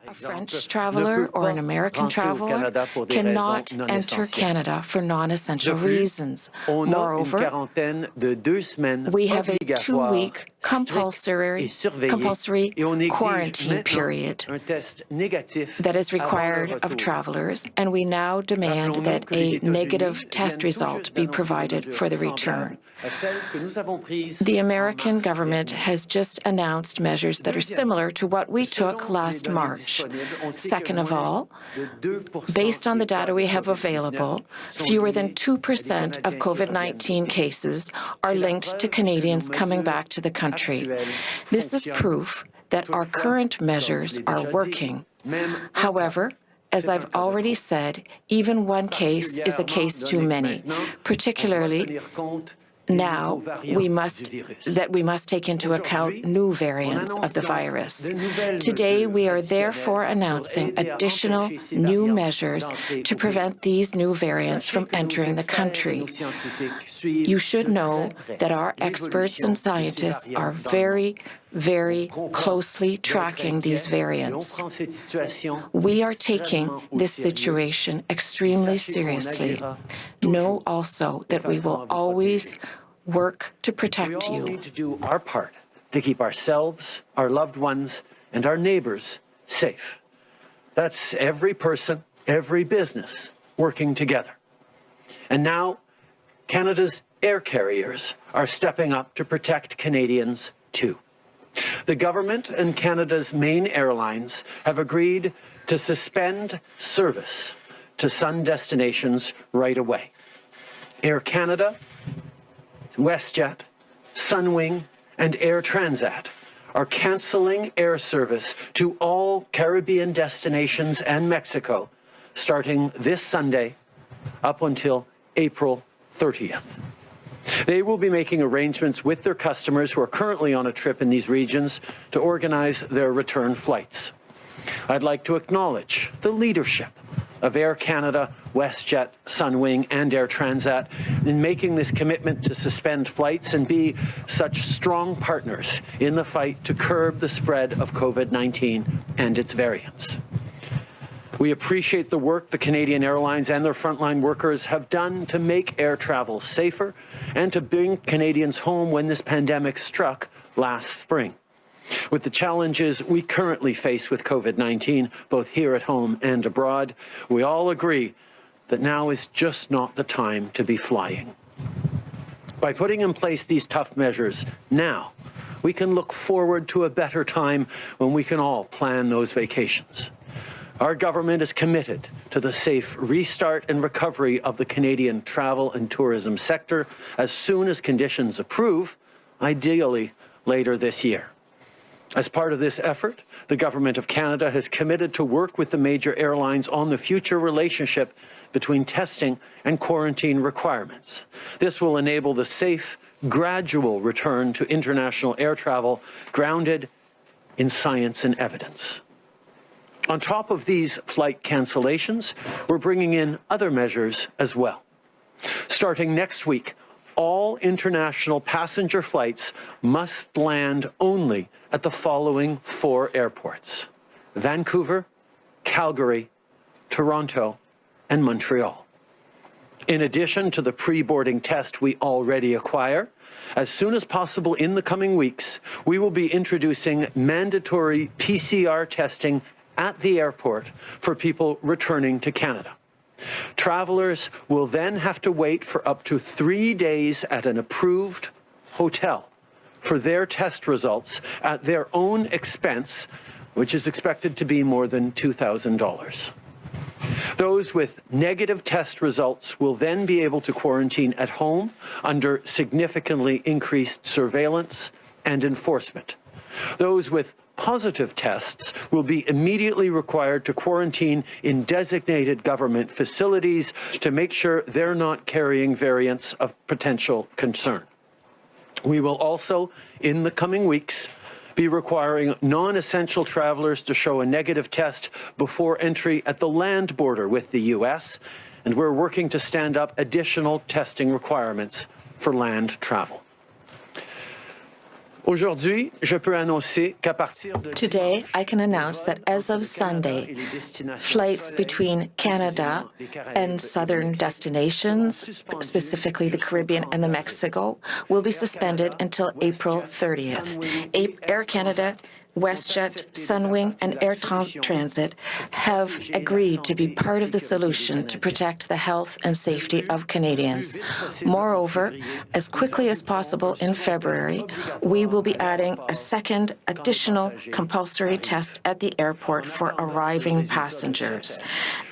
A French traveler or an American traveler cannot enter Canada for non-essential reasons. Moreover, we have a 2-week compulsory quarantine period that is required of travelers, and we now demand that a negative test result be provided for the return. The American government has just announced measures that are similar to what we took last March. Second of all, based on the data we have available, fewer than 2% of COVID-19 cases are linked to Canadians coming back to the country. This is proof that our current measures are working. However, as I've already said, even one case is a case too many, particularly now we must take into account new variants of the virus. Today, we are therefore announcing additional new measures to prevent these new variants from entering the country. You should know that our experts and scientists are very closely tracking these variants. We are taking this situation extremely seriously. Know also that we will always work to protect you. We all need to do our part to keep ourselves, our loved ones, and our neighbors safe. That's every person, every business working together. And now, Canada's air carriers are stepping up to protect Canadians too. The government and Canada's main airlines have agreed to suspend service to sun destinations right away. Air Canada, WestJet, Sunwing, and Air Transat are cancelling air service to all Caribbean destinations and Mexico starting this Sunday up until April 30th. They will be making arrangements with their customers who are currently on a trip in these regions to organize their return flights. I'd like to acknowledge the leadership of Air Canada, WestJet, Sunwing, and Air Transat in making this commitment to suspend flights and be such strong partners in the fight to curb the spread of COVID-19 and its variants. We appreciate the work the Canadian Airlines and their frontline workers have done to make air travel safer and to bring Canadians home when this pandemic struck last spring. With the challenges we currently face with COVID-19, both here at home and abroad, we all agree that now is just not the time to be flying. By putting in place these tough measures now, we can look forward to a better time when we can all plan those vacations. Our government is committed to the safe restart and recovery of the Canadian travel and tourism sector as soon as conditions approve, ideally later this year. As part of this effort, the Government of Canada has committed to work with the major airlines on the future relationship between testing and quarantine requirements. This will enable the safe, gradual return to international air travel grounded in science and evidence. On top of these flight cancellations, we're bringing in other measures as well. Starting next week, all international passenger flights must land only at the following 4 airports: Vancouver, Calgary, Toronto, and Montreal. In addition to the pre-boarding test we already acquire, as soon as possible in the coming weeks, we will be introducing mandatory PCR testing at the airport for people returning to Canada. Travelers will then have to wait for up to 3 days at an approved hotel for their test results at their own expense, which is expected to be more than $2,000. Those with negative test results will then be able to quarantine at home under significantly increased surveillance and enforcement. Those with positive tests will be immediately required to quarantine in designated government facilities to make sure they're not carrying variants of potential concern. We will also, in the coming weeks, be requiring non-essential travelers to show a negative test before entry at the land border with the U.S., and we're working to stand up additional testing requirements for land travel. Aujourd'hui, je peux annoncer qu'à partir de Today, I can announce that as of Sunday, flights between Canada and southern destinations, specifically the Caribbean and the Mexico, will be suspended until April 30th. Air Canada, WestJet, Sunwing, and Air Transit have agreed to be part of the solution to protect the health and safety of Canadians. Moreover, as quickly as possible in February, we will be adding a second additional compulsory test at the airport for arriving passengers.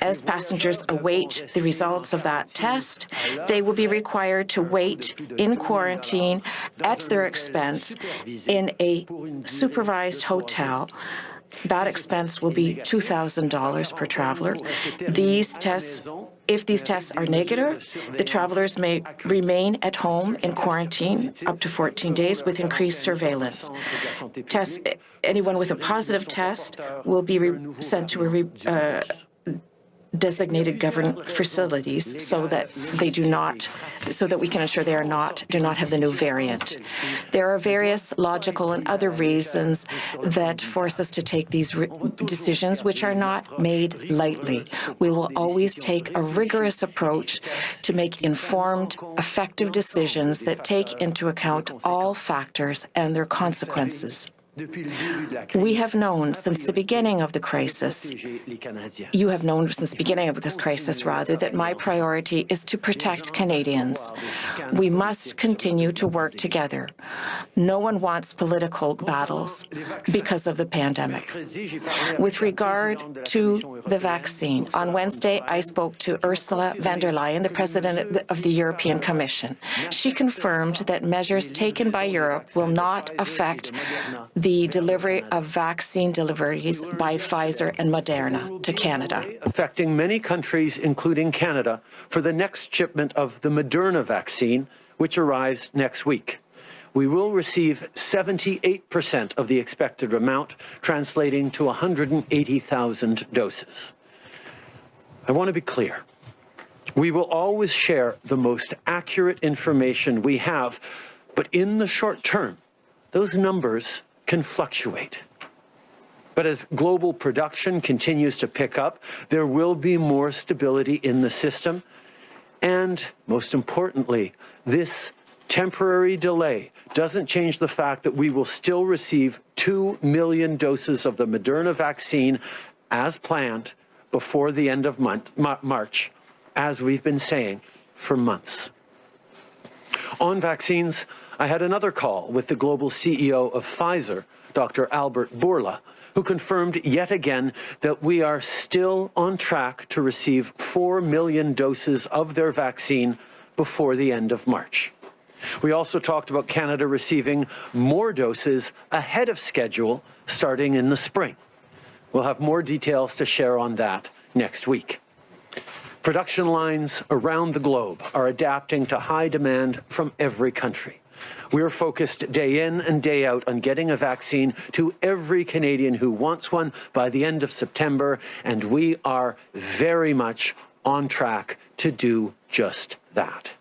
As passengers await the results of that test, they will be required to wait in quarantine at their expense in a supervised hotel. That expense will be $2,000 per traveler. If these tests are negative, the travelers may remain at home in quarantine up to 14 days with increased surveillance. Anyone with a positive test will be sent to a designated government facilities so that we can ensure they do not have the new variant. There are various logical and other reasons that force us to take these decisions, which are not made lightly. We will always take a rigorous approach to make informed, effective decisions that take into account all factors and their consequences. We have known since the beginning of the crisis, you have known since the beginning of this crisis, rather, that my priority is to protect Canadians. We must continue to work together. No one wants political battles because of the pandemic. With regard to the vaccine, on Wednesday, I spoke to Ursula von der Leyen, the President of the European Commission. She confirmed that measures taken by Europe will not affect the delivery of vaccine deliveries by Pfizer and Moderna to Canada. Affecting many countries, including Canada, for the next shipment of the Moderna vaccine, which arrives next week. We will receive 78% of the expected amount, translating to 180,000 doses. I want to be clear. We will always share the most accurate information we have, but in the short term, those numbers can fluctuate. But as global production continues to pick up, there will be more stability in the system. And most importantly, this temporary delay doesn't change the fact that we will still receive 2 million doses of the Moderna vaccine as planned before the end of March, as we've been saying for months. On vaccines, I had another call with the global CEO of Pfizer, Dr. Albert Bourla, who confirmed yet again that we are still on track to receive 4 million doses of their vaccine before the end of March. We also talked about Canada receiving more doses ahead of schedule starting in the spring. We'll have more details to share on that next week. Production lines around the globe are adapting to high demand from every country. We are focused day in and day out on getting a vaccine to every Canadian who wants one by the end of September, and we are very much on track to do just that.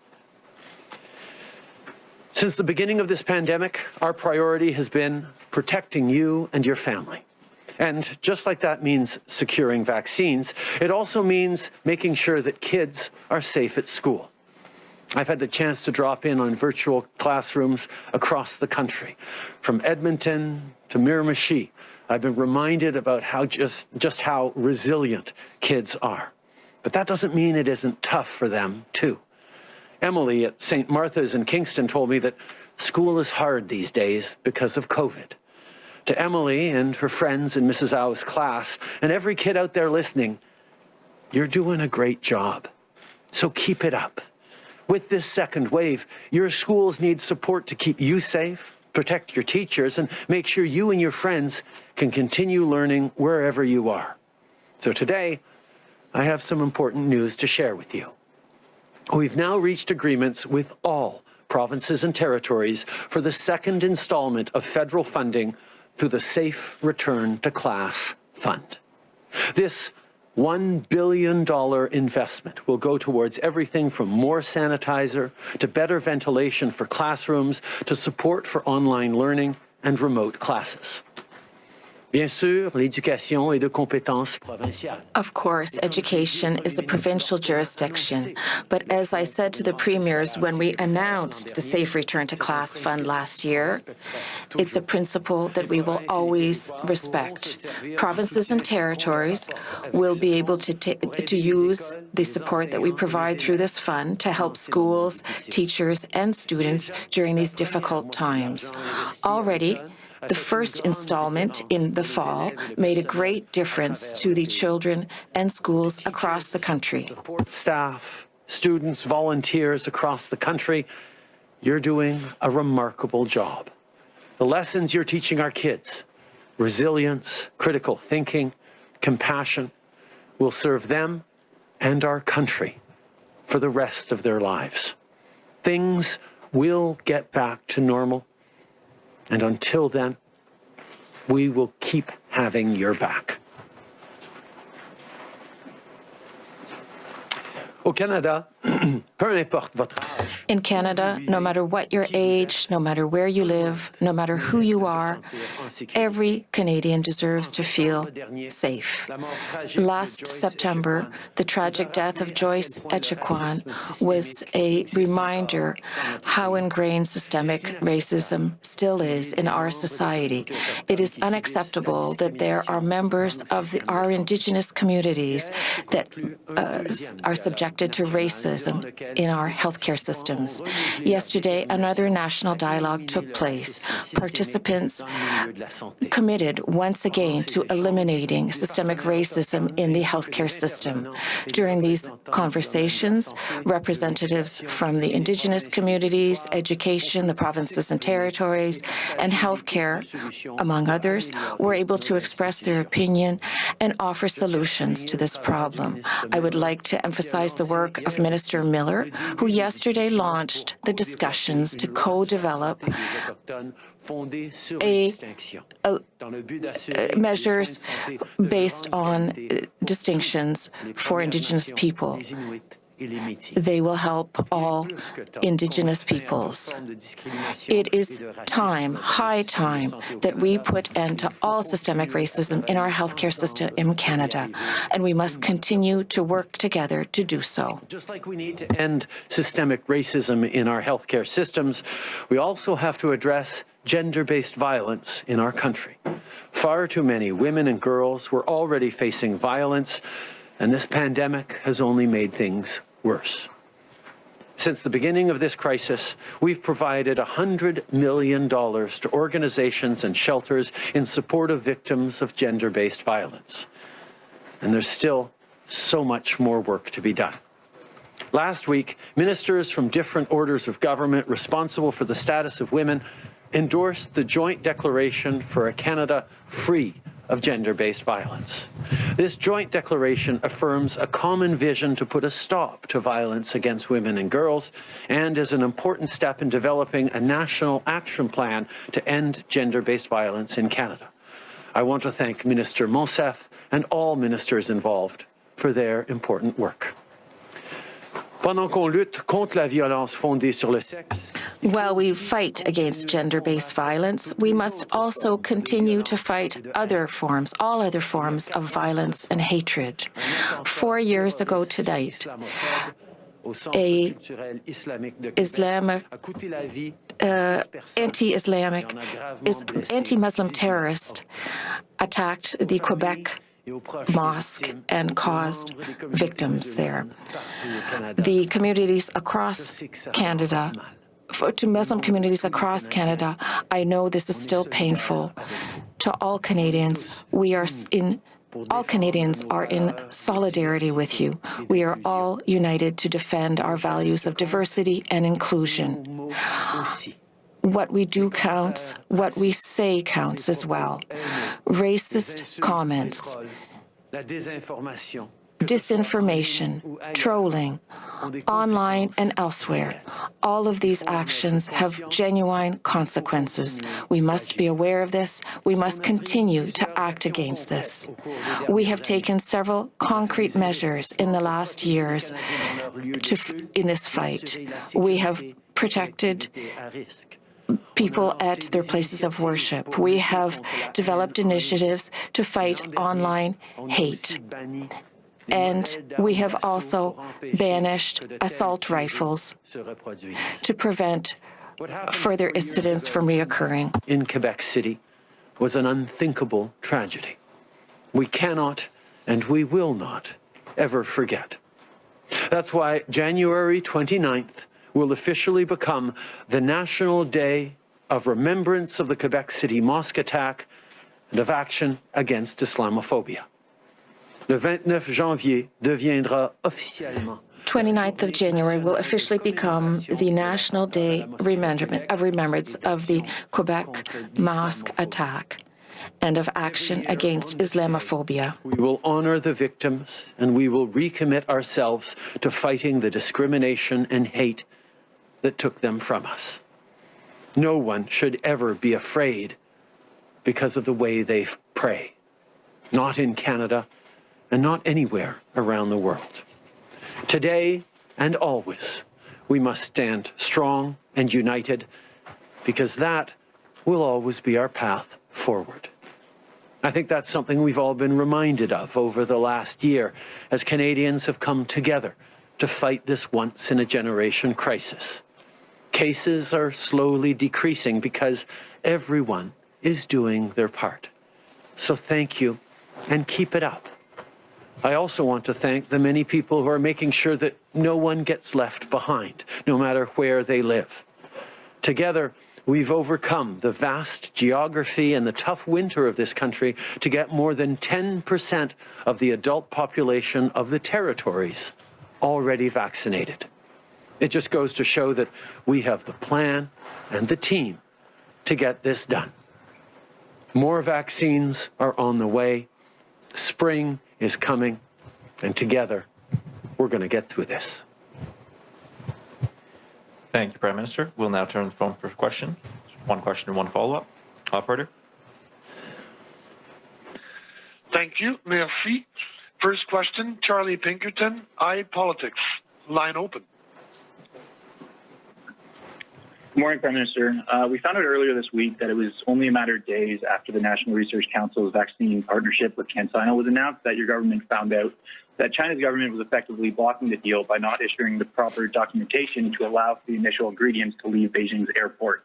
Since the beginning of this pandemic, our priority has been protecting you and your family. And just like that means securing vaccines, it also means making sure that kids are safe at school. I've had the chance to drop in on virtual classrooms across the country. From Edmonton to Miramichi, I've been reminded about how just how resilient kids are. But that doesn't mean it isn't tough for them, too. Emily at St. Martha's in Kingston told me that school is hard these days because of COVID. To Emily and her friends in Mrs. Au's class, and every kid out there listening, you're doing a great job. So keep it up. With this second wave, your schools need support to keep you safe, protect your teachers, and make sure you and your friends can continue learning wherever you are. So today, I have some important news to share with you. We've now reached agreements with all provinces and territories for the second installment of federal funding through the Safe Return to Class Fund. This $1 billion investment will go towards everything from more sanitizer to better ventilation for classrooms to support for online learning and remote classes. Bien sûr, l'éducation est de compétence provinciale. Of course, education is a provincial jurisdiction, but as I said to the premiers when we announced the Safe Return to Class Fund last year, it's a principle that we will always respect. Provinces and territories will be able to use the support that we provide through this fund to help schools, teachers, and students during these difficult times. Already, the first installment in the fall made a great difference to the children and schools across the country. Staff, students, volunteers across the country, you're doing a remarkable job. The lessons you're teaching our kids, resilience, critical thinking, compassion, will serve them and our country for the rest of their lives. Things will get back to normal. And until then, we will keep having your back. Au Canada, peu importe votre âge. In Canada, no matter what your age, no matter where you live, no matter who you are, every Canadian deserves to feel safe. Last September, the tragic death of Joyce Echequan was a reminder how ingrained systemic racism still is in our society. It is unacceptable that there are members of our Indigenous communities that are subjected to racism in our healthcare systems. Yesterday, another national dialogue took place. Participants committed once again to eliminating systemic racism in the healthcare system. During these conversations, representatives from the Indigenous communities, education, the provinces and territories, and healthcare, among others, were able to express their opinion and offer solutions to this problem. I would like to emphasize the work of Minister Miller, who yesterday launched the discussions to co-develop measures based on distinctions for Indigenous people. They will help all Indigenous peoples. It is time, high time, that we put end to all systemic racism in our healthcare system in Canada, and we must continue to work together to do so. Just like we need to end systemic racism in our healthcare systems, we also have to address gender-based violence in our country. Far too many women and girls were already facing violence, and this pandemic has only made things worse. Since the beginning of this crisis, we've provided $100 million to organizations and shelters in support of victims of gender-based violence. And there's still so much more work to be done. Last week, ministers from different orders of government responsible for the status of women endorsed the joint declaration for a Canada free of gender-based violence. This joint declaration affirms a common vision to put a stop to violence against women and girls and is an important step in developing a national action plan to end gender-based violence in Canada. I want to thank Minister Monsef and all ministers involved for their important work. Pendant qu'on lutte contre la violence fondée sur le sexe, while we fight against gender-based violence, we must also continue to fight all other forms of violence and hatred. 4 years ago tonight, an anti-Muslim terrorist attacked the Quebec mosque and caused victims there. The communities across Canada, to Muslim communities across Canada, I know this is still painful. To all Canadians, all Canadians are in solidarity with you. We are all united to defend our values of diversity and inclusion. What we do counts, what we say counts as well. Racist comments, disinformation, trolling, online and elsewhere. All of these actions have genuine consequences. We must be aware of this. We must continue to act against this. We have taken several concrete measures in the last years in this fight. We have protected people at their places of worship. We have developed initiatives to fight online hate. And we have also banished assault rifles to prevent further incidents from reoccurring. In Quebec City was an unthinkable tragedy. We cannot and we will not ever forget. That's why January 29th will officially become the National Day of Remembrance of the Quebec City mosque attack and of action against Islamophobia. Le 29 janvier deviendra officiellement 29th of January will officially become the National Day of Remembrance of the Quebec mosque attack and of action against Islamophobia. We will honor the victims and we will recommit ourselves to fighting the discrimination and hate that took them from us. No one should ever be afraid because of the way they pray, not in Canada and not anywhere around the world. Today and always, we must stand strong and united because that will always be our path forward. I think that's something we've all been reminded of over the last year as Canadians have come together to fight this once-in-a-generation crisis. Cases are slowly decreasing because everyone is doing their part. So thank you and keep it up. I also want to thank the many people who are making sure that no one gets left behind, no matter where they live. Together, we've overcome the vast geography and the tough winter of this country to get more than 10% of the adult population of the territories already vaccinated. It just goes to show that we have the plan and the team to get this done. More vaccines are on the way. Spring is coming, and together, we're going to get through this. Thank you, Prime Minister. We'll now turn the phone for questions. One question and one follow-up. Operator. Thank you. Merci. First question, Charlie Pinkerton, iPolitics. Line open. Good morning, Prime Minister. We found out earlier this week that it was only a matter of days after the National Research Council's vaccine partnership with CanSino was announced that your government found out that China's government was effectively blocking the deal by not issuing the proper documentation to allow for the initial ingredients to leave Beijing's airport.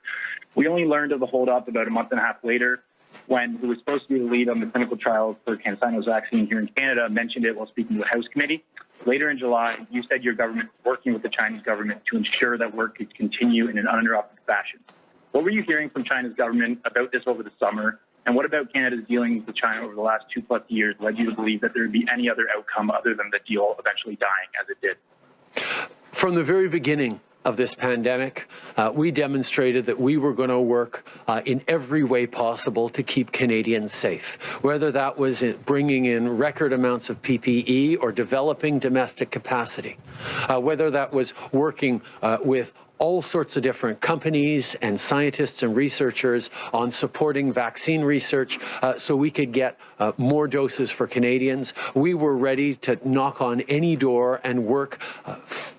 We only learned of the holdup about a month and a half later when who was supposed to be the lead on the clinical trials for CanSino's vaccine here in Canada mentioned it while speaking to the House Committee. Later in July, you said your government was working with the Chinese government to ensure that work could continue in an uninterrupted fashion. What were you hearing from China's government about this over the summer? And what about Canada's dealings with China over the last 2+ years led you to believe that there would be any other outcome other than the deal eventually dying as it did? From the very beginning of this pandemic, we demonstrated that we were going to work in every way possible to keep Canadians safe, whether that was bringing in record amounts of PPE or developing domestic capacity, whether that was working with all sorts of different companies and scientists and researchers on supporting vaccine research so we could get more doses for Canadians. We were ready to knock on any door and work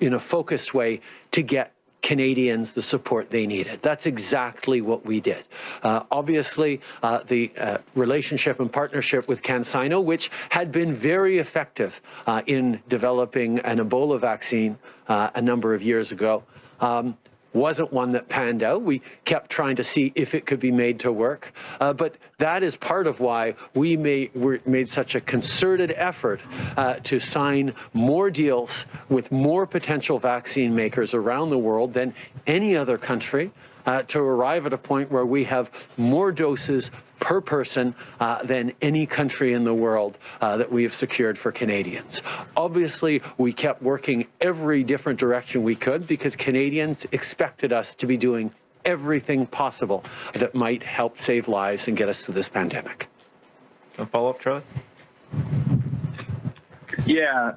in a focused way to get Canadians the support they needed. That's exactly what we did. Obviously, the relationship and partnership with CanSino, which had been very effective in developing an Ebola vaccine a number of years ago, wasn't one that panned out. We kept trying to see if it could be made to work. But that is part of why we made such a concerted effort to sign more deals with more potential vaccine makers around the world than any other country to arrive at a point where we have more doses per person than any country in the world that we have secured for Canadians. Obviously, we kept working every different direction we could because Canadians expected us to be doing everything possible that might help save lives and get us through this pandemic. A follow-up, Charlie? Yeah,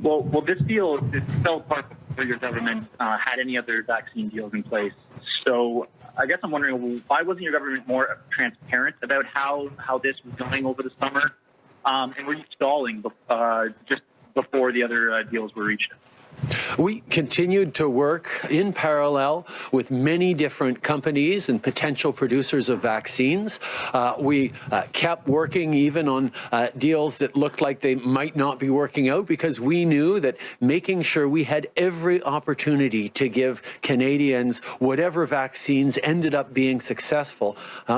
well, this deal is still part of whether your government had any other vaccine deals in place. So I guess I'm wondering, why wasn't your government more transparent about how this was going over the summer? And were you stalling just before the other deals were reached? We continued to work in parallel with many different companies and potential producers of vaccines. We kept working even on deals that looked like they might not be working out, because we knew that making sure we had every opportunity to give Canadians whatever vaccines ended up being successful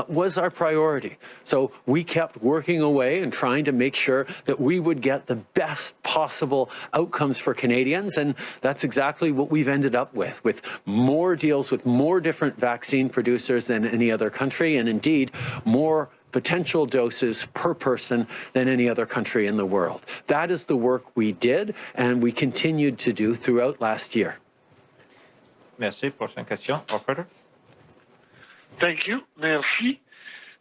was our priority. So we kept working away and trying to make sure that we would get the best possible outcomes for Canadians, and that's exactly what we've ended up with more deals with more different vaccine producers than any other country, and indeed more potential doses per person than any other country in the world. That is the work we did and we continued to do throughout last year. Merci. Prochaine question. Operator. Thank you. Merci.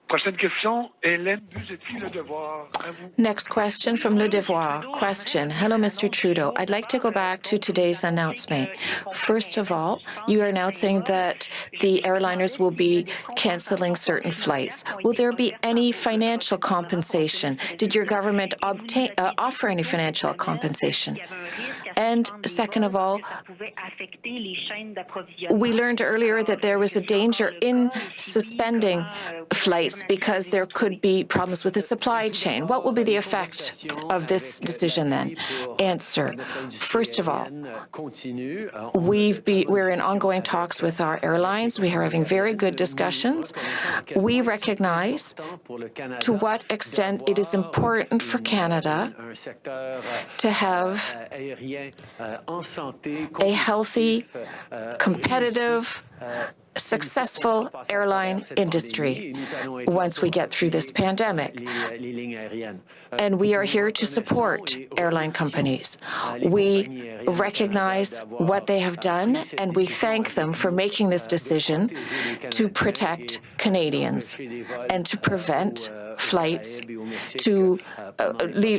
Prochaine question, Hélène Buzetti, Le Devoir. À vous. Next question from Le Devoir. Question. Hello, Mr. Trudeau. I'd like to go back to today's announcement. First of all, you are announcing that the airliners will be canceling certain flights. Will there be any financial compensation? Did your government offer any financial compensation? And second of all, we learned earlier that there was a danger in suspending flights because there could be problems with the supply chain. What will be the effect of this decision then? Answer. First of all, we're in ongoing talks with our airlines. We are having very good discussions. We recognize to what extent it is important for Canada to have a healthy, competitive, successful airline industry once we get through this pandemic. And we are here to support airline companies. We recognize what they have done, and we thank them for making this decision to protect Canadians and to prevent flights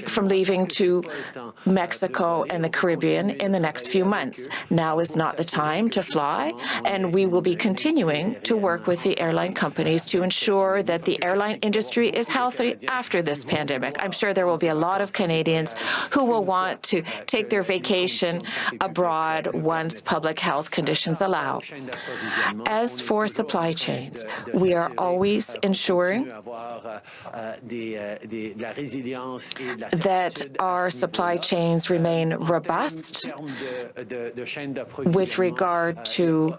from leaving to Mexico and the Caribbean in the next few months. Now is not the time to fly, and we will be continuing to work with the airline companies to ensure that the airline industry is healthy after this pandemic. I'm sure there will be a lot of Canadians who will want to take their vacation abroad once public health conditions allow. As for supply chains, we are always ensuring that our supply chains remain robust with regard to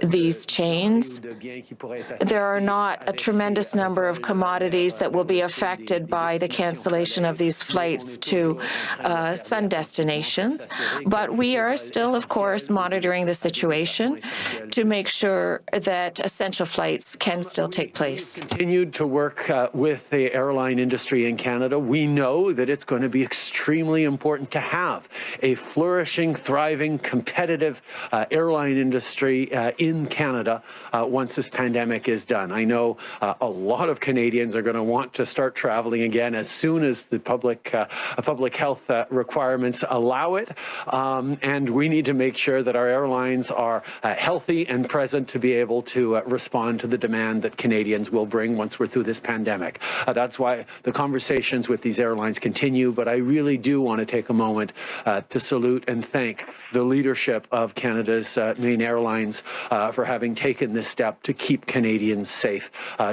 these chains. There are not a tremendous number of commodities that will be affected by the cancellation of these flights to sun destinations, but we are still, of course, monitoring the situation to make sure that essential flights can still take place. Continued to work with the airline industry in Canada. We know that it's going to be extremely important to have a flourishing, thriving, competitive airline industry in Canada once this pandemic is done. I know a lot of Canadians are going to want to start traveling again as soon as the public health requirements allow it, and we need to make sure that our airlines are healthy and present to be able to respond to the demand that Canadians will bring once we're through this pandemic. That's why the conversations with these airlines continue, but I really do want to take a moment to salute and thank the leadership of Canada's main airlines for having taken this step to keep Canadians safe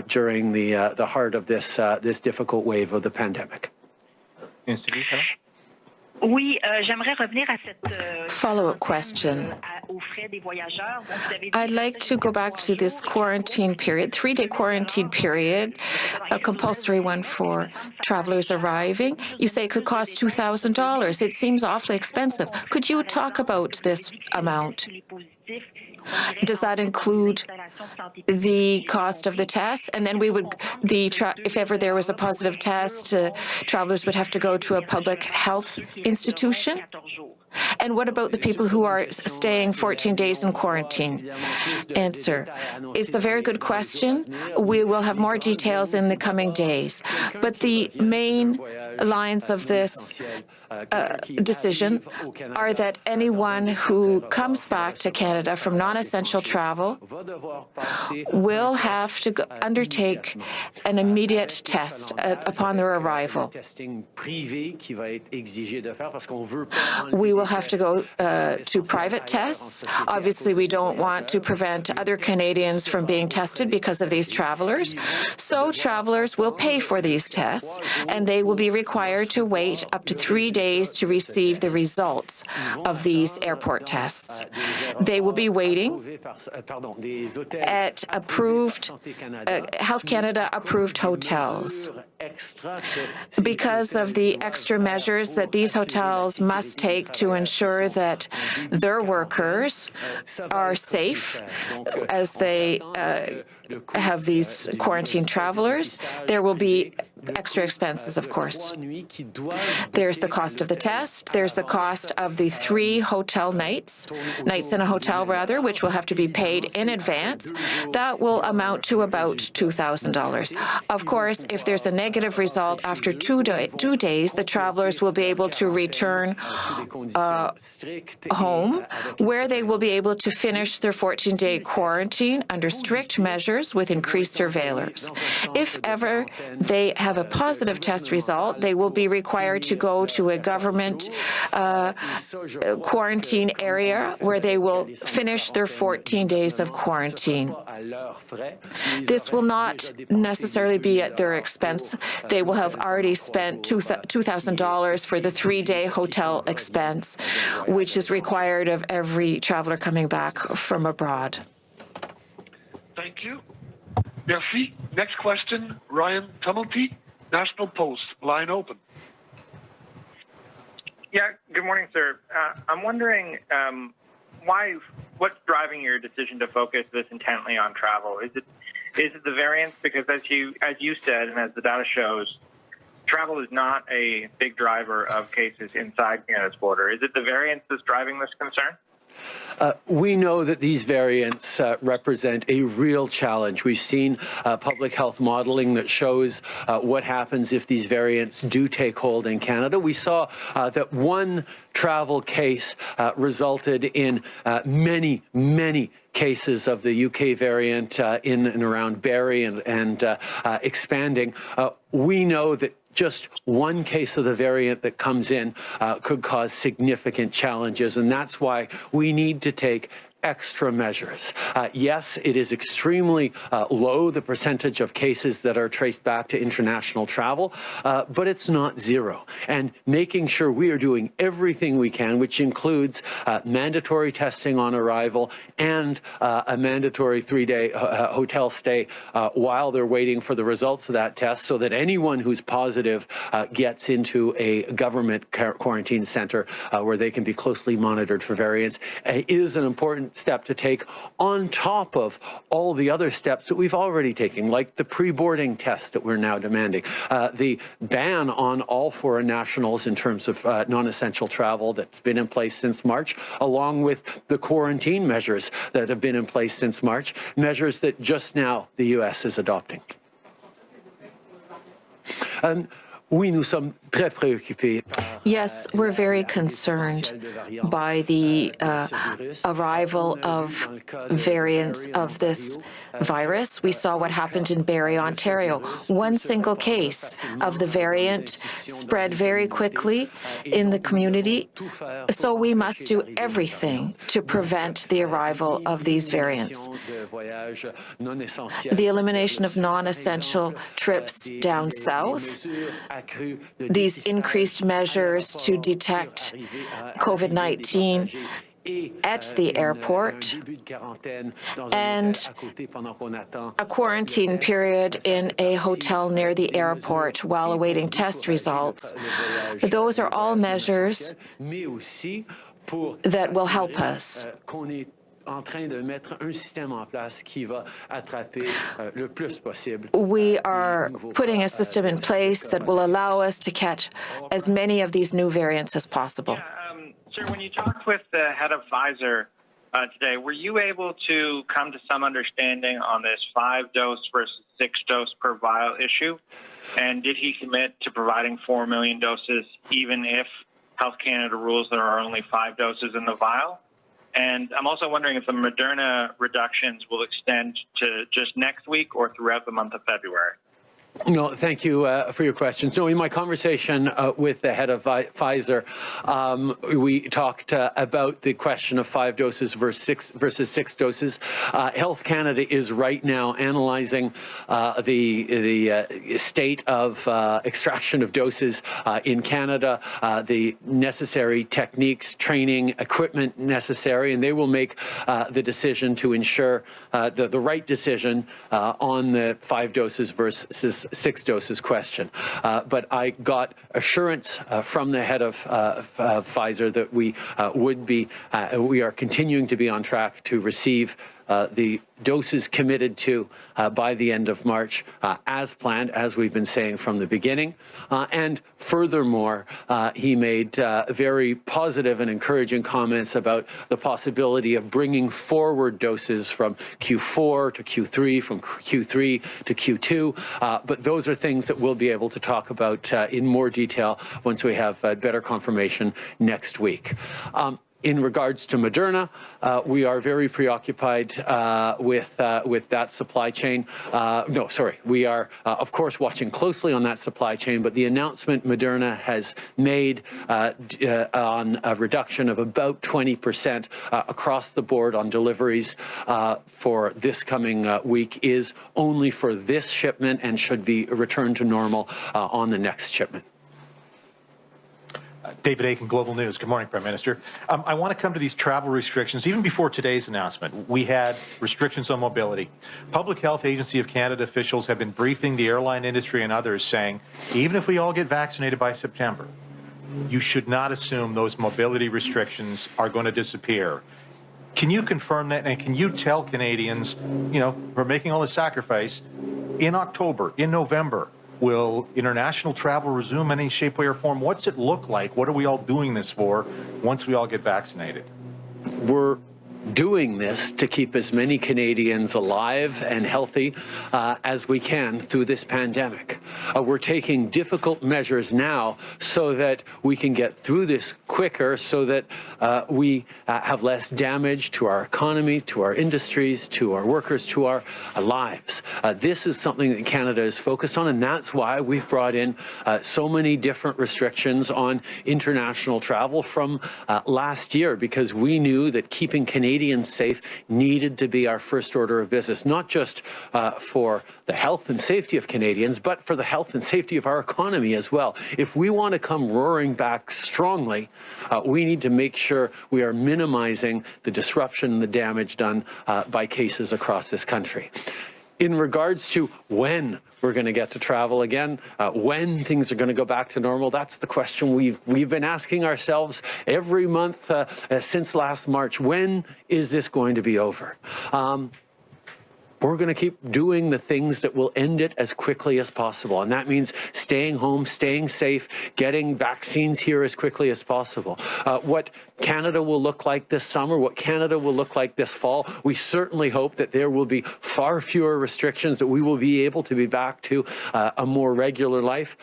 during the heart of this difficult wave of the pandemic. Follow-up question. I'd like to go back to this quarantine period, 3-day quarantine period, a compulsory one for travelers arriving. You say it could cost $2,000. It seems awfully expensive. Could you talk about this amount? Does that include the cost of the test? And then if ever there was a positive test, travelers would have to go to a public health institution? And what about the people who are staying 14 days in quarantine? Answer. It's a very good question. We will have more details in the coming days. But the main lines of this decision are that anyone who comes back to Canada from non-essential travel will have to undertake an immediate test upon their arrival. We will have to go to private tests. Obviously, we don't want to prevent other Canadians from being tested because of these travelers. So travelers will pay for these tests, and they will be required to wait up to 3 days to receive the results of these airport tests. They will be waiting at approved, Health Canada approved hotels. Because of the extra measures that these hotels must take to ensure that their workers are safe as they have these quarantine travelers, there will be extra expenses, of course. There's the cost of the test. There's the cost of the 3 hotel nights in a hotel rather, which will have to be paid in advance. That will amount to about $2,000. Of course, if there's a negative result after 2 days, the travelers will be able to return home, where they will be able to finish their 14-day quarantine under strict measures with increased surveillance. If ever they have a positive test result, they will be required to go to a government quarantine area where they will finish their 14 days of quarantine. This will not necessarily be at their expense. They will have already spent $2,000 for the 3-day hotel expense, which is required of every traveler coming back from abroad. Thank you. Merci. Next question, Ryan Tumulty, National Post. Line open. Yeah, good morning, sir. I'm wondering what's driving your decision to focus this intently on travel? Is it the variants? Because as you said, and as the data shows, travel is not a big driver of cases inside Canada's border. Is it the variants that's driving this concern? We know that these variants represent a real challenge. We've seen public health modeling that shows what happens if these variants do take hold in Canada. We saw that one travel case resulted in many cases of the UK variant in and around Barrie and expanding. We know that just one case of the variant that comes in could cause significant challenges, and that's why we need to take extra measures. Yes, it is extremely low, the percentage of cases that are traced back to international travel, but it's not zero. And making sure we are doing everything we can, which includes mandatory testing on arrival and a mandatory 3-day hotel stay while they're waiting for the results of that test, so that anyone who's positive gets into a government quarantine center where they can be closely monitored for variants, is an important step to take on top of all the other steps that we've already taken, like the pre-boarding test that we're now demanding, the ban on all foreign nationals in terms of non-essential travel that's been in place since March, along with the quarantine measures that have been in place since March, measures that just now the U.S. is adopting. Yes, we're very concerned by the arrival of variants of this virus. We saw what happened in Barrie, Ontario. One single case of the variant spread very quickly in the community, so we must do everything to prevent the arrival of these variants. The elimination of non-essential trips down south, these increased measures to detect COVID-19 at the airport, and a quarantine period in a hotel near the airport while awaiting test results. Those are all measures that will help us. We are putting a system in place that will allow us to catch as many of these new variants as possible. Sir, when you talked with the head of Pfizer today. Were you able to come to some understanding on this 5-dose versus 6-dose per vial issue? And did he commit to providing 4 million doses even if Health Canada rules there are only 5 doses in the vial? And I'm also wondering if the Moderna reductions will extend to just next week or throughout the month of February. No, thank you for your questions. No, in my conversation with the head of Pfizer, we talked about the question of 5 doses versus 6 doses. Health Canada is right now analyzing the state of extraction of doses in Canada, the necessary techniques, training, equipment necessary, and they will make the decision to ensure the right decision on the 5 doses versus 6 doses question. But I got assurance from the head of Pfizer that we are continuing to be on track to receive the doses committed to by the end of March as planned, as we've been saying from the beginning. And furthermore, he made very positive and encouraging comments about the possibility of bringing forward doses from Q4 to Q3, from Q3 to Q2. But those are things that we'll be able to talk about in more detail once we have better confirmation next week. In regards to Moderna, we are very preoccupied with that supply chain. We are, of course, watching closely on that supply chain, but the announcement Moderna has made on a reduction of about 20% across the board on deliveries for this coming week is only for this shipment and should be returned to normal on the next shipment. David Aiken, Global News. Good morning, Prime Minister. I want to come to these travel restrictions. Even before today's announcement, we had restrictions on mobility. Public Health Agency of Canada officials have been briefing the airline industry and others saying, even if we all get vaccinated by September, you should not assume those mobility restrictions are going to disappear. Can you confirm that? And can you tell Canadians, who are making all the sacrifice, in October, in November, will international travel resume in any shape, way, or form? What's it look like? What are we all doing this for once we all get vaccinated? We're doing this to keep as many Canadians alive and healthy as we can through this pandemic. We're taking difficult measures now so that we can get through this quicker, so that we have less damage to our economy, to our industries, to our workers, to our lives. This is something that Canada is focused on, and that's why we've brought in so many different restrictions on international travel from last year, because we knew that keeping Canadians safe needed to be our first order of business, not just for the health and safety of Canadians, but for the health and safety of our economy as well. If we want to come roaring back strongly, we need to make sure we are minimizing the disruption and the damage done by cases across this country. In regards to when we're going to get to travel again, when things are going to go back to normal, that's the question we've been asking ourselves every month since last March. When is this going to be over? We're going to keep doing the things that will end it as quickly as possible. And that means staying home, staying safe, getting vaccines here as quickly as possible. What Canada will look like this summer, what Canada will look like this fall, we certainly hope that there will be far fewer restrictions, that we will be able to be back to a more regular life.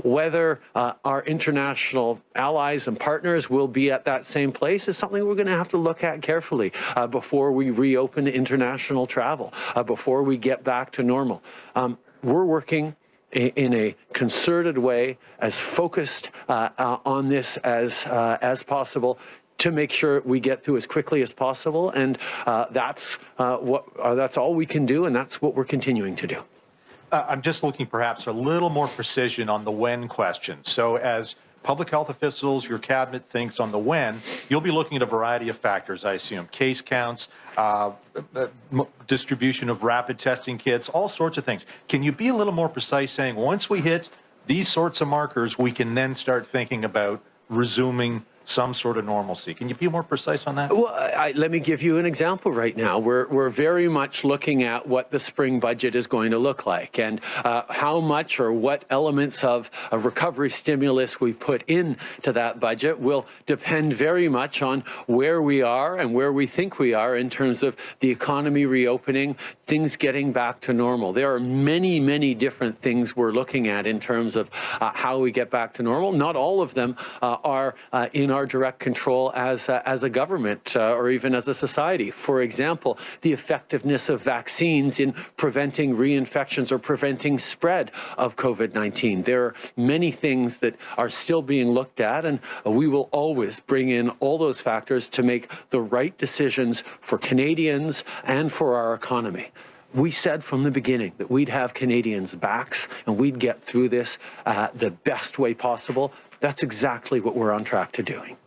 Whether our international allies and partners will be at that same place is something we're going to have to look at carefully before we reopen international travel, before we get back to normal. We're working in a concerted way, as focused on this as possible, to make sure we get through as quickly as possible, and that's all we can do, and that's what we're continuing to do. I'm just looking perhaps for a little more precision on the when question. So as public health officials, your cabinet thinks on the when, you'll be looking at a variety of factors, I assume. Case counts, distribution of rapid testing kits, all sorts of things. Can you be a little more precise, saying once we hit these sorts of markers, we can then start thinking about resuming some sort of normalcy. Can you be more precise on that? Well, let me give you an example right now. We're very much looking at what the spring budget is going to look like, and how much or what elements of a recovery stimulus we put into that budget will depend very much on where we are and where we think we are in terms of the economy reopening, things getting back to normal. There are many, many different things we're looking at in terms of how we get back to normal. Not all of them are in our direct control as a government or even as a society. For example, the effectiveness of vaccines in preventing reinfections or preventing spread of COVID-19. There are many things that are still being looked at, and we will always bring in all those factors to make the right decisions for Canadians and for our economy. We said from the beginning that we'd have Canadians' backs and we'd get through this the best way possible. That's exactly what we're on track to doing.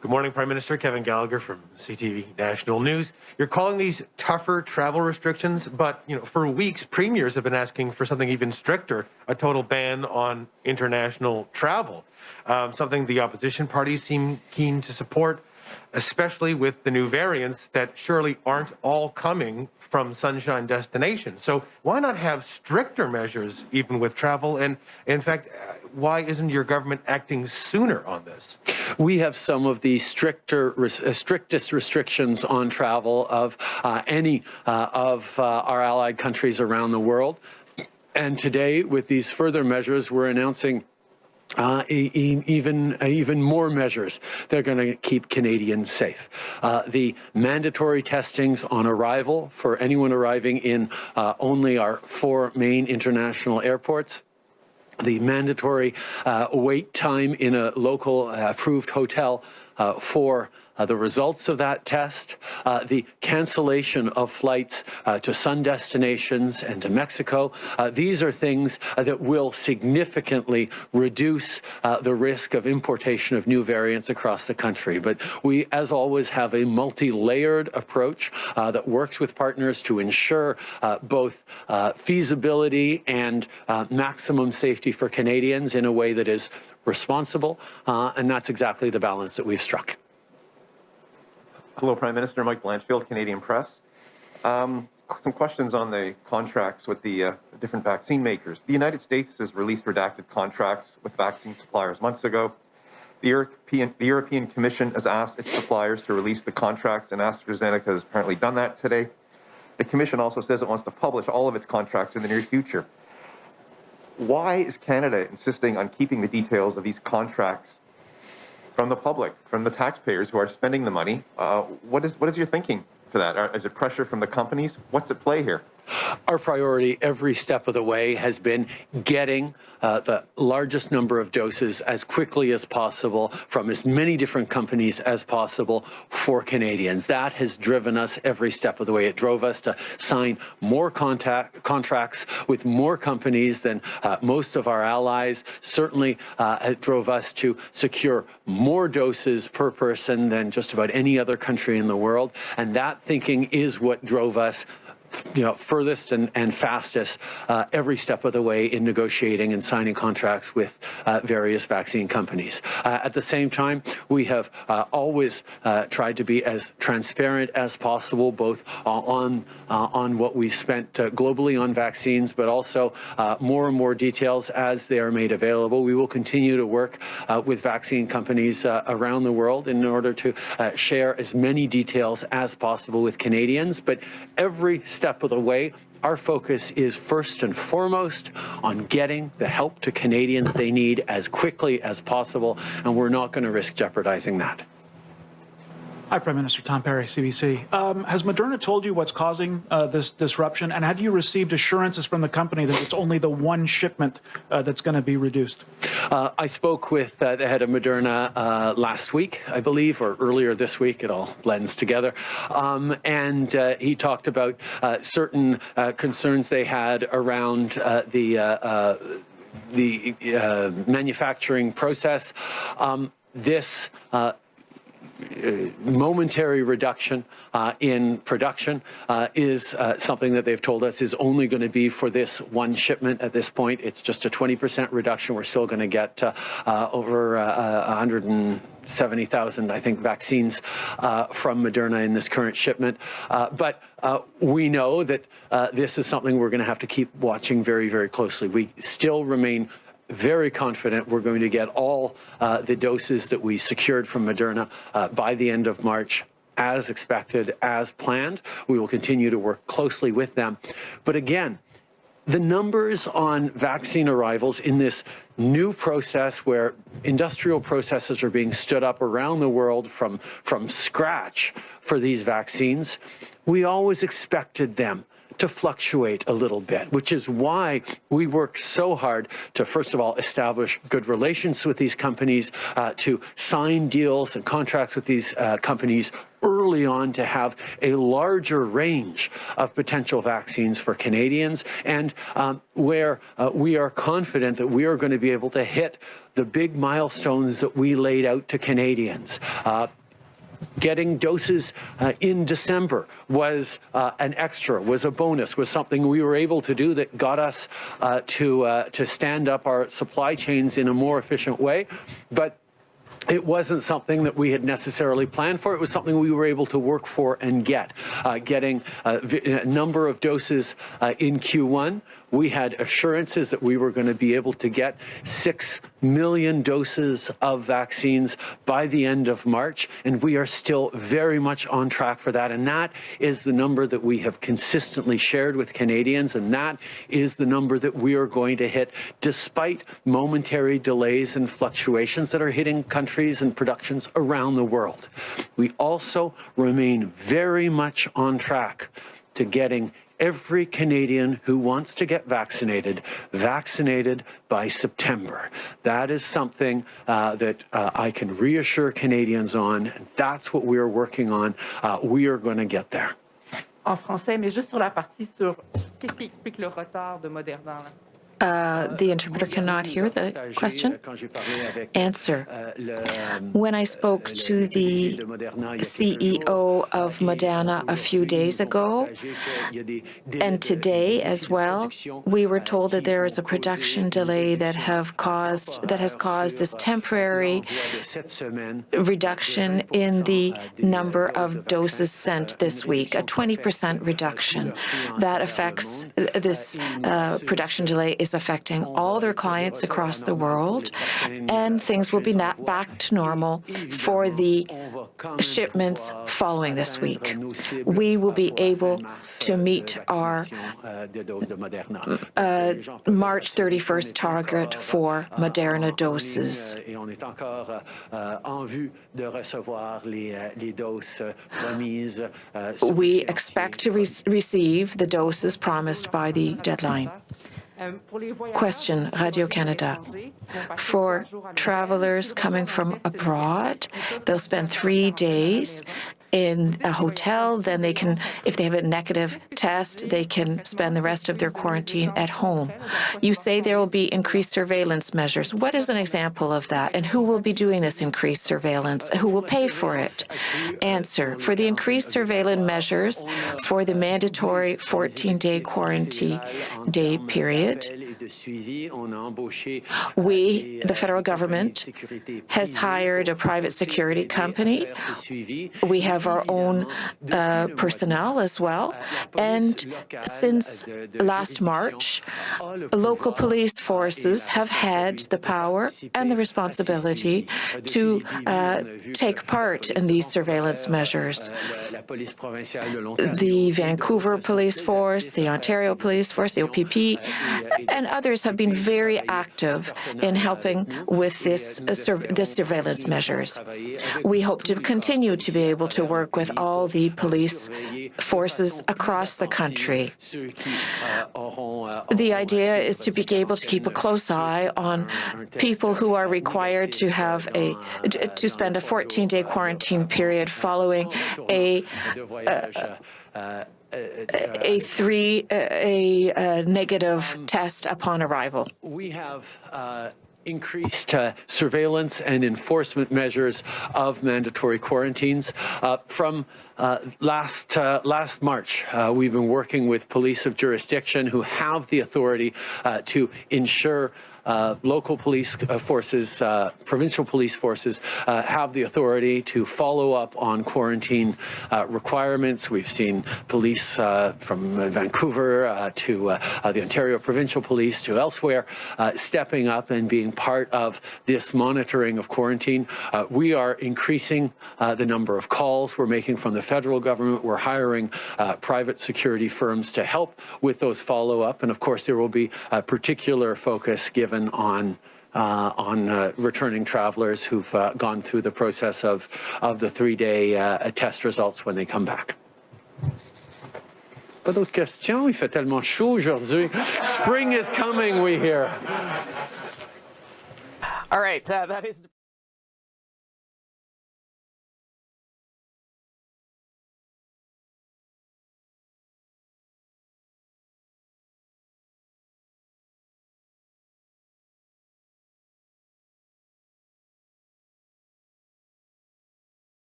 Good morning, Prime Minister. Kevin Gallagher from CTV National News. You're calling these tougher travel restrictions, but for weeks, premiers have been asking for something even stricter, a total ban on international travel, something the opposition parties seem keen to support, especially with the new variants that surely aren't all coming from sunshine destinations. So why not have stricter measures even with travel? And in fact, why isn't your government acting sooner on this? We have some of the strictest restrictions on travel of any of our allied countries around the world. And today, with these further measures, we're announcing even more measures that are going to keep Canadians safe. The mandatory testings on arrival for anyone arriving in only our 4 main international airports. The mandatory wait time in a local approved hotel for the results of that test, the cancellation of flights to sun destinations and to Mexico. These are things that will significantly reduce the risk of importation of new variants across the country. But we, as always, have a multi-layered approach that works with partners to ensure both feasibility and maximum safety for Canadians in a way that is responsible, and that's exactly the balance that we've struck. Hello, Prime Minister. Mike Blanchfield, Canadian Press. Some questions on the contracts with the different vaccine makers. The United States has released redacted contracts with vaccine suppliers months ago. The European Commission has asked its suppliers to release the contracts, and AstraZeneca has apparently done that today. The Commission also says it wants to publish all of its contracts in the near future. Why is Canada insisting on keeping the details of these contracts from the public, from the taxpayers who are spending the money? What is your thinking for that? Is it pressure from the companies? What's at play here? Our priority every step of the way has been getting the largest number of doses as quickly as possible from as many different companies as possible for Canadians. That has driven us every step of the way. It drove us to sign more contracts with more companies than most of our allies. Certainly it drove us to secure more doses per person than just about any other country in the world. And that thinking is what drove us furthest and fastest every step of the way in negotiating and signing contracts with various vaccine companies. At the same time, we have always tried to be as transparent as possible, both on what we've spent globally on vaccines, but also more and more details as they are made available. We will continue to work with vaccine companies around the world in order to share as many details as possible with Canadians, but every step of the way, our focus is first and foremost on getting the help to Canadians they need as quickly as possible, and we're not going to risk jeopardizing that. Hi, Prime Minister. Tom Perry, CBC. Has Moderna told you what's causing this disruption, and have you received assurances from the company that it's only the one shipment that's going to be reduced? I spoke with the head of Moderna last week, I believe, or earlier this week. It all blends together. And he talked about certain concerns they had around the manufacturing process. momentary reduction in production is something that they've told us is only going to be for this one shipment at this point. It's just a 20% reduction. We're still going to get over 170,000, I think, vaccines from Moderna in this current shipment. But we know that this is something we're going to have to keep watching very, very closely. We still remain very confident we're going to get all the doses that we secured from Moderna by the end of March, as expected, as planned. We will continue to work closely with them. But again, the numbers on vaccine arrivals in this new process where industrial processes are being stood up around the world from scratch for these vaccines, we always expected them to fluctuate a little bit, which is why we work so hard to, first of all, establish good relations with these companies, to sign deals and contracts with these companies early on to have a larger range of potential vaccines for Canadians, and where we are confident that we are going to be able to hit the big milestones that we laid out to Canadians. Getting doses in December was an extra, was a bonus, was something we were able to do that got us to stand up our supply chains in a more efficient way. But it wasn't something that we had necessarily planned for. It was something we were able to work for and get. Getting a number of doses in Q1, we had assurances that we were going to be able to get 6 million doses of vaccines by the end of March, and we are still very much on track for that. And that is the number that we have consistently shared with Canadians, and that is the number that we are going to hit despite momentary delays and fluctuations that are hitting countries and productions around the world. We also remain very much on track to getting every Canadian who wants to get vaccinated by September. That is something that I can reassure Canadians on, and that's what we are working on. We are going to get there. En français, mais juste sur la partie sur qu'est-ce qui explique le retard de Moderna. The interpreter cannot hear the question. Answer. When I spoke to the CEO of Moderna a few days ago, and today as well, we were told that there is a production delay that has caused this temporary reduction in the number of doses sent this week, a 20% reduction. That affects this production delay is affecting all their clients across the world, and things will be back to normal for the shipments following this week. We will be able to meet our March 31st target for Moderna doses. We expect to receive the doses promised by the deadline. Question, Radio-Canada. For travelers coming from abroad, they'll spend 3 days in a hotel, then they can, if they have a negative test, they can spend the rest of their quarantine at home. You say there will be increased surveillance measures. What is an example of that, and who will be doing this increased surveillance? Who will pay for it? Answer. For the increased surveillance measures for the mandatory 14-day quarantine day period, we, the federal government, has hired a private security company. We have our own personnel as well. And since last March, local police forces have had the power and the responsibility to take part in these surveillance measures. The Vancouver Police Force, the Ontario Police Force, the OPP, and others have been very active in helping with this surveillance measures. We hope to continue to be able to work with all the police forces across the country. The idea is to be able to keep a close eye on people who are required to have to spend a 14-day quarantine period following a negative test upon arrival. We have increased surveillance and enforcement measures of mandatory quarantines. From last March, we've been working with police of jurisdiction who have the authority to ensure local police forces, provincial police forces have the authority to follow up on quarantine requirements. We've seen police from Vancouver to the Ontario Provincial Police to elsewhere stepping up and being part of this monitoring of quarantine. We are increasing the number of calls we're making from the federal government. We're hiring private security firms to help with those follow-up. And of course, there will be a particular focus given on returning travelers who've gone through the process of the 3-day test results when they come back. Pas d'autres questions? Il fait tellement chaud aujourd'hui. Spring is coming, we hear. All right, that is